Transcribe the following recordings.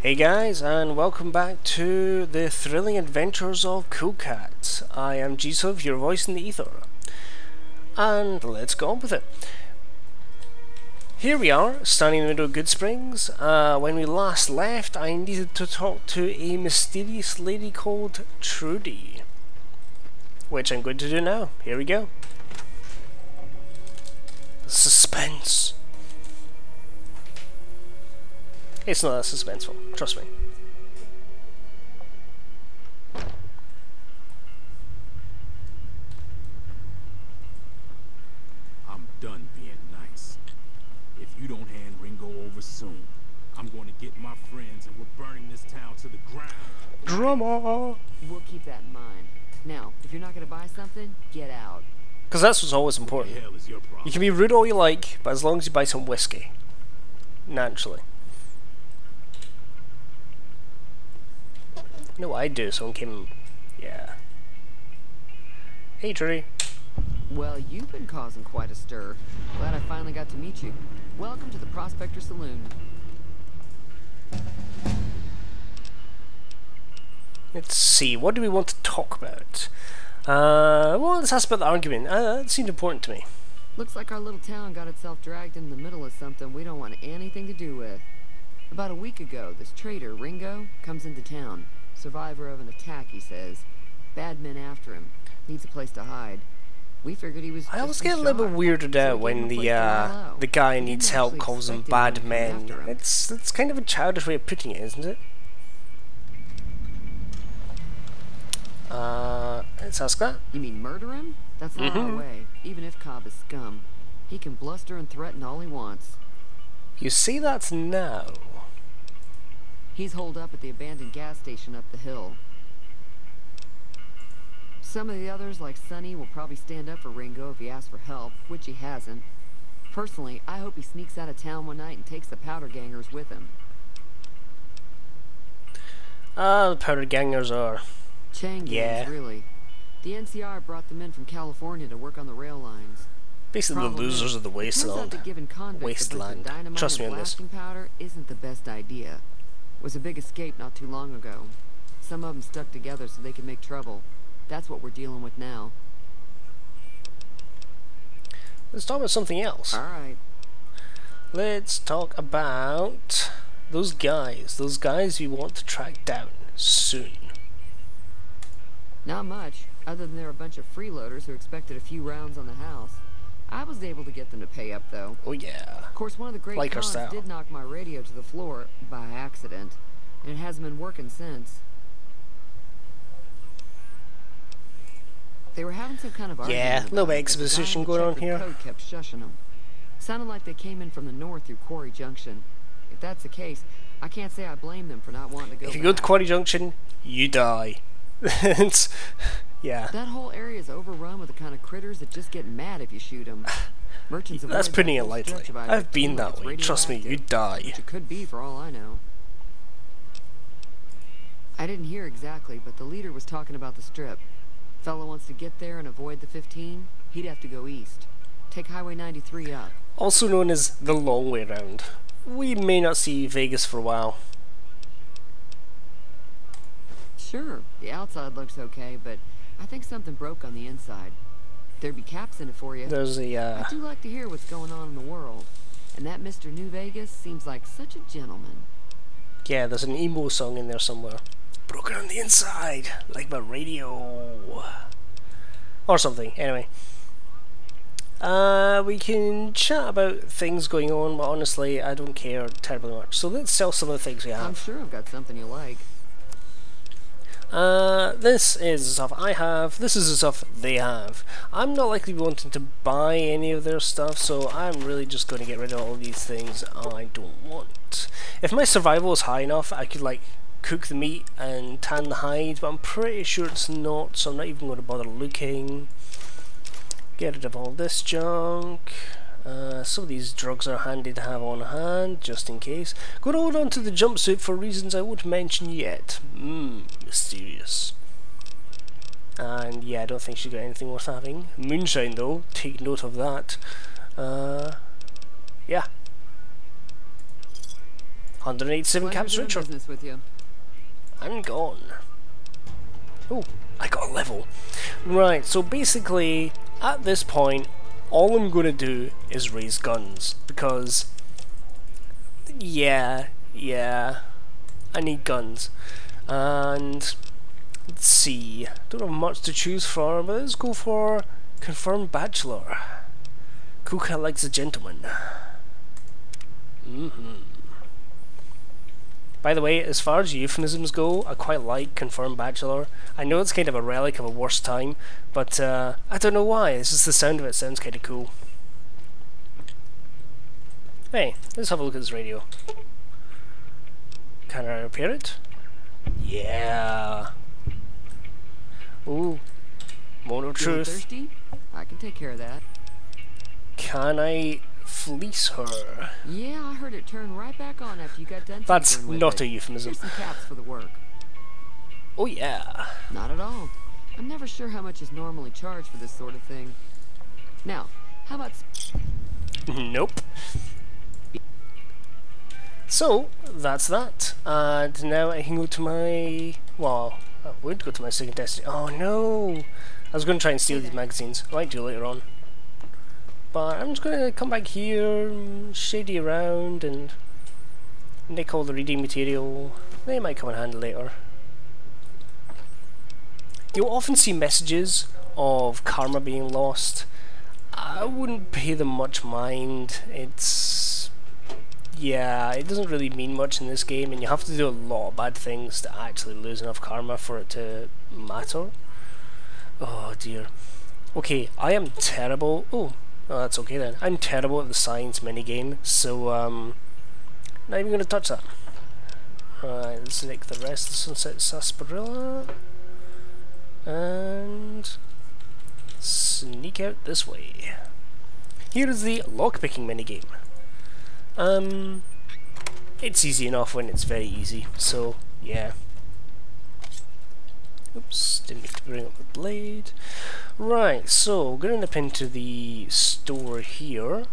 Hey guys, and welcome back to the thrilling adventures of Cool Cat. I am Jisoo, your voice in the ether. And let's go on with it. Here we are, standing in the middle of Good Springs. When we last left, I needed to talk to a mysterious lady called Trudy. Which I'm going to do now. Here we go. Suspense. It's not that suspenseful, trust me. I'm done being nice. If you don't hand Ringo over soon, I'm going to get my friends and we're burning this town to the ground. Drama! We'll keep that in mind. Now, if you're not going to buy something, get out. Because that's what's always important. What the hell is your problem? You can be rude all you like, but as long as you buy some whiskey. Naturally. You know what I'd do if someone came... Yeah. Hey, Trudy. Well, you've been causing quite a stir. Glad I finally got to meet you. Welcome to the Prospector Saloon. Let's see, what do we want to talk about? Well, let's ask about the argument. That seemed important to me. Looks like our little town got itself dragged in the middle of something we don't want anything to do with. About a week ago, this traitor, Ringo, comes into town. Survivor of an attack, he says. Bad men after him. Needs a place to hide. We figured he was I always just get a little bit weirded out when the guy needs help calls them bad men. It's kind of a childish way of putting it, isn't it? Let's ask that. You mean murder him? That's not our way. Even if Cobb is scum. He can bluster and threaten all he wants. You see that now. He's holed up at the abandoned gas station up the hill. Some of the others, like Sonny, will probably stand up for Ringo if he asks for help, which he hasn't. Personally, I hope he sneaks out of town one night and takes the powder gangers with him. The powder gangers are... Chain gangs, really. The NCR brought them in from California to work on the rail lines. Basically the losers of the wasteland. Trust me on this. Blasting powder isn't the best idea. It was a big escape not too long ago. Some of them stuck together so they could make trouble. That's what we're dealing with now. Let's talk about something else. Alright. Let's talk about those guys. Those guys we want to track down soon. Not much, other than they're a bunch of freeloaders who expected a few rounds on the house. I was able to get them to pay up, though. Oh yeah. Of course, one of the great cons did knock my radio to the floor by accident, and it hasn't been working since. They were having some kind of argument. Yeah, a little bit of exposition going on here. Code kept shushing them. Sounded like they came in from the north through Quarry Junction. If that's the case, I can't say I blame them for not wanting to go. If you go to Quarry Junction, you die. Yeah. That whole area is overrun with the kind of critters that just get mad if you shoot them. Merchants That's putting it lightly. I've been that way. Trust me, you die. Which it could be for all I know. I didn't hear exactly, but the leader was talking about the strip. Fellow wants to get there and avoid the 15. He'd have to go east. Take Highway 93 up. Also known as the long way round. We may not see Vegas for a while. Sure, the outside looks okay, but I think something broke on the inside. There'd be caps in it for you. There's a, I do like to hear what's going on in the world. And that Mr. New Vegas seems like such a gentleman. Yeah, there's an emo song in there somewhere. Broken on the inside, like my radio. Or something, anyway. We can chat about things going on, but honestly, I don't care terribly much. So let's sell some of the things we have. I'm sure I've got something you like. This is the stuff I have, this is the stuff they have. I'm not likely wanting to buy any of their stuff, so I'm really just going to get rid of all these things I don't want. If my survival is high enough, I could like cook the meat and tan the hide, but I'm pretty sure it's not, so I'm not even going to bother looking. Get rid of all this junk. Some of these drugs are handy to have on hand, just in case. Going to hold on to the jumpsuit for reasons I won't mention yet. Mysterious. And yeah, I don't think she's got anything worth having. Moonshine though, take note of that. Yeah. 187 Pleasure caps doing richer. business with you. And gone. Oh, I got a level. Right, so basically, at this point, all I'm going to do is raise guns. Because, yeah, I need guns. And, let's see, don't have much to choose from, but let's go for confirmed bachelor. Cool cat likes a gentleman. By the way, as far as euphemisms go, I quite like confirmed bachelor. I know it's kind of a relic of a worse time, but I don't know why, it's just the sound of it sounds kind of cool. Hey, let's have a look at this radio. Can I repair it? Yeah. Ooh. Moment of Feeling truth. thirsty? I can take care of that. Can I fleece her? Yeah, I heard it turn right back on after you got done That's tinkering with not it. a euphemism. Here's some caps for the work. Oh yeah. Not at all. I'm never sure how much is normally charged for this sort of thing. Now, how about... Nope. So, that's that. And now I can go to my... Well, I would go to my second destiny. Oh no! I was going to try and steal these magazines. I might do later on. But I'm just going to come back here, shady around, and nick all the reading material. They might come in handy later. You'll often see messages of karma being lost. I wouldn't pay them much mind. It's... yeah, it doesn't really mean much in this game, and you have to do a lot of bad things to actually lose enough karma for it to matter. Oh dear. Okay, I am terrible... Oh, that's okay then. I'm terrible at the science minigame, so not even going to touch that. Right, let's nick the rest of the Sunset Sarsaparilla. And sneak out this way. Here is the lockpicking minigame. It's easy enough when it's very easy, so yeah. Oops, didn't need to bring up the blade. Right, so gonna nip into the store here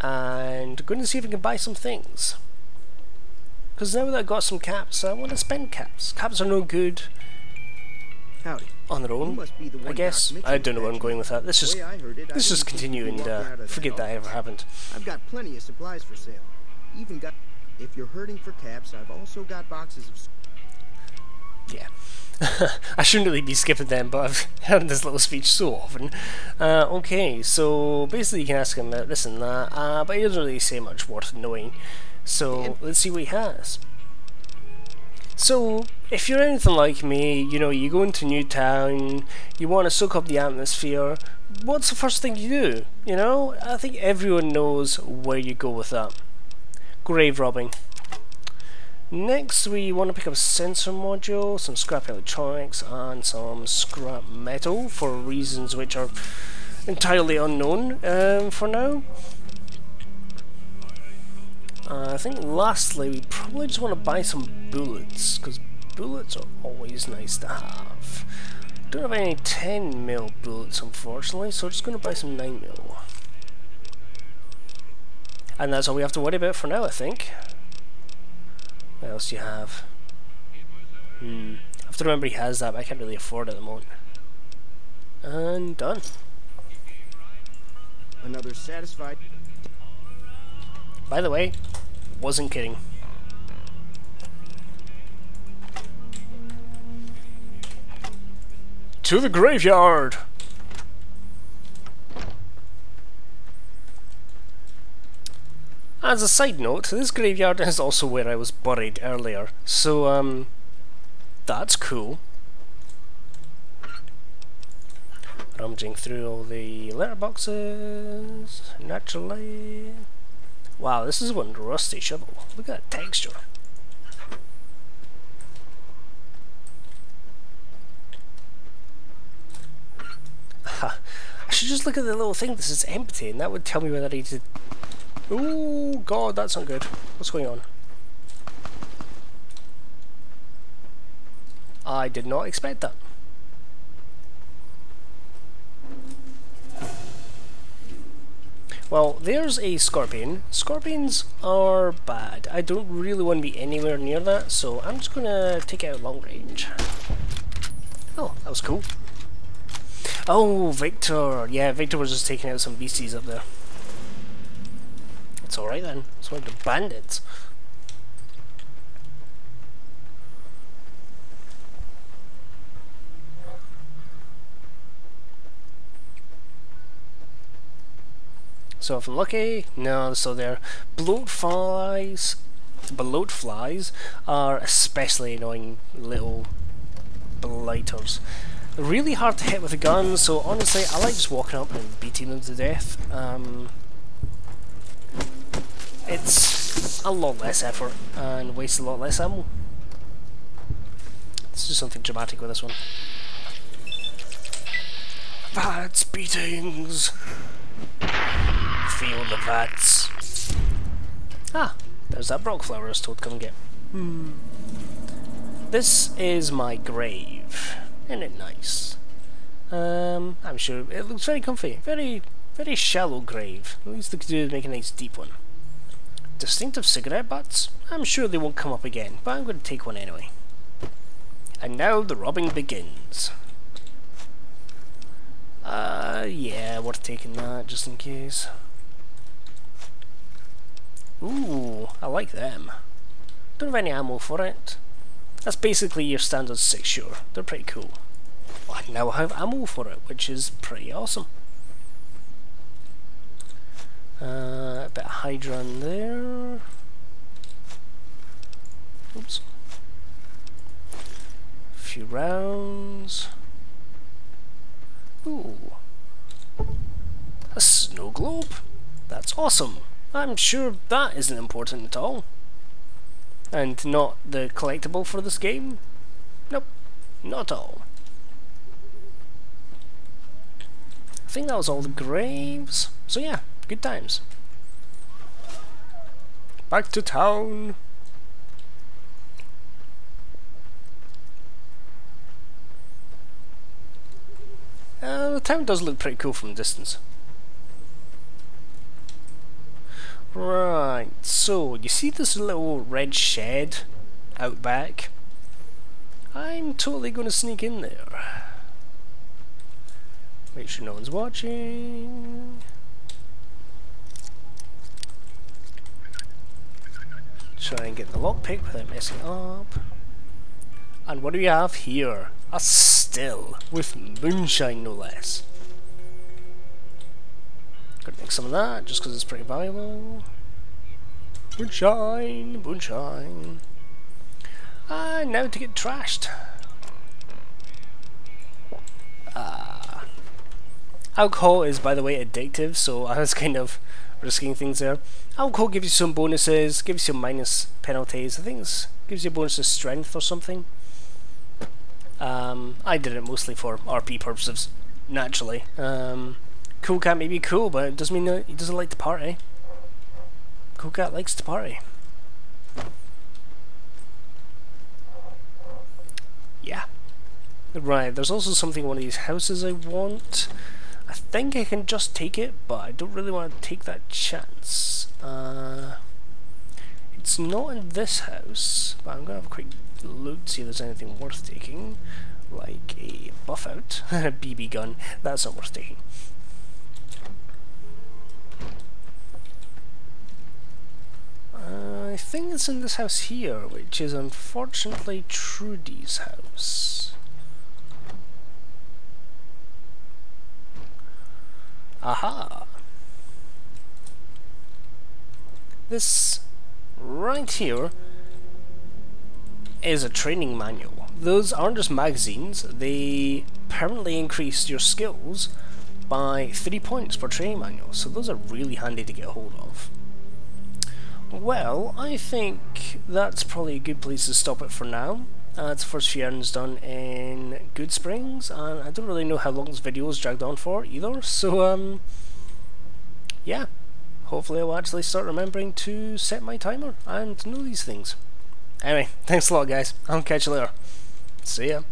and going to see if I can buy some things. Because now that I've got some caps, I want to spend caps. Caps are no good Howdy. on their own, I guess. I don't know where I'm going with that. Let's just continue and forget that ever happened. I've got plenty of supplies for sale. Even got... If you're hurting for caps, I've also got boxes of... Yeah. I shouldn't really be skipping them, but I've had this little speech so often. Okay, so basically you can ask him this and that, but he doesn't really say much worth knowing. So let's see what he has. So, if you're anything like me, you know, you go into a new town, you want to soak up the atmosphere, what's the first thing you do? You know, I think everyone knows where you go with that. Grave robbing. Next, we want to pick up a sensor module, some scrap electronics, and some scrap metal for reasons which are entirely unknown for now. I think lastly, we probably just want to buy some bullets, because bullets are always nice to have. Don't have any 10mm bullets, unfortunately, so we're just going to buy some 9mm. And that's all we have to worry about for now, I think. What else do you have? I have to remember he has that, but I can't really afford it at the moment. And done. Another satisfied... By the way, wasn't kidding. To the graveyard! As a side note, this graveyard is also where I was buried earlier, so that's cool. Rummaging through all the letterboxes, naturally. Wow, this is one rusty shovel. Look at that texture. Ha! I should just look at the little thing that says empty, and that would tell me whether I need to... Oh god, that's not good. What's going on? I did not expect that. Well, there's a scorpion. Scorpions are bad. I don't really want to be anywhere near that, so I'm just gonna take it out long range. Oh, that was cool. Oh, Victor. Yeah, Victor was just taking out some beasties up there. It's alright then. It's one of the bandits. So if I'm lucky, no, they're still there. Bloat flies are especially annoying little blighters. They're really hard to hit with a gun, so honestly, I like just walking up and beating them to death. It's a lot less effort and wastes a lot less ammo. Let's do something dramatic with this one. Vats beatings! Feel the vats. Ah, there's that Brock flower I was told to come and get. This is my grave. Isn't it nice? I'm sure it looks very comfy. Very, very shallow grave. At least they could do is make a nice deep one. Distinctive cigarette butts? I'm sure they won't come up again, but I'm going to take one anyway. And now the robbing begins. Yeah, worth taking that just in case. Ooh, I like them. Don't have any ammo for it. That's basically your standard 6-shooter. They're pretty cool. Well, I now have ammo for it, which is pretty awesome. A bit of Hydra in there. Oops. A few rounds. Ooh. A snow globe? That's awesome. I'm sure that isn't important at all. And not the collectible for this game? Nope, not at all. I think that was all the graves. So yeah, good times. Back to town. The town does look pretty cool from a distance. Right, so you see this little red shed out back? I'm totally going to sneak in there. Make sure no one's watching. Try and get the lockpick without messing up. And what do we have here? A still with moonshine, no less. Gonna make some of that just because it's pretty valuable. Moonshine, moonshine. And now to get trashed. Alcohol is, by the way, addictive, so I was kind of risking things there. Alcohol gives you some bonuses, gives you minus penalties. I think it gives you a bonus of strength or something. I did it mostly for RP purposes, naturally. Cool Cat may be cool, but it doesn't mean that he doesn't like to party. Cool Cat likes to party. Yeah. Right, there's also something in one of these houses I want. I think I can just take it, but I don't really want to take that chance. It's not in this house, but I'm going to have a quick look to see if there's anything worth taking. Like a buff out. A BB gun. That's not worth taking. I think it's in this house here, which is unfortunately Trudy's house. Aha! This right here is a training manual. Those aren't just magazines, they permanently increase your skills by 3 points per training manual, so those are really handy to get a hold of. Well, I think that's probably a good place to stop it for now. It's the first few errands done in Good Springs, and I don't really know how long this video is dragged on for either, so yeah, hopefully I'll actually start remembering to set my timer and know these things. Anyway, thanks a lot guys, I'll catch you later. See ya.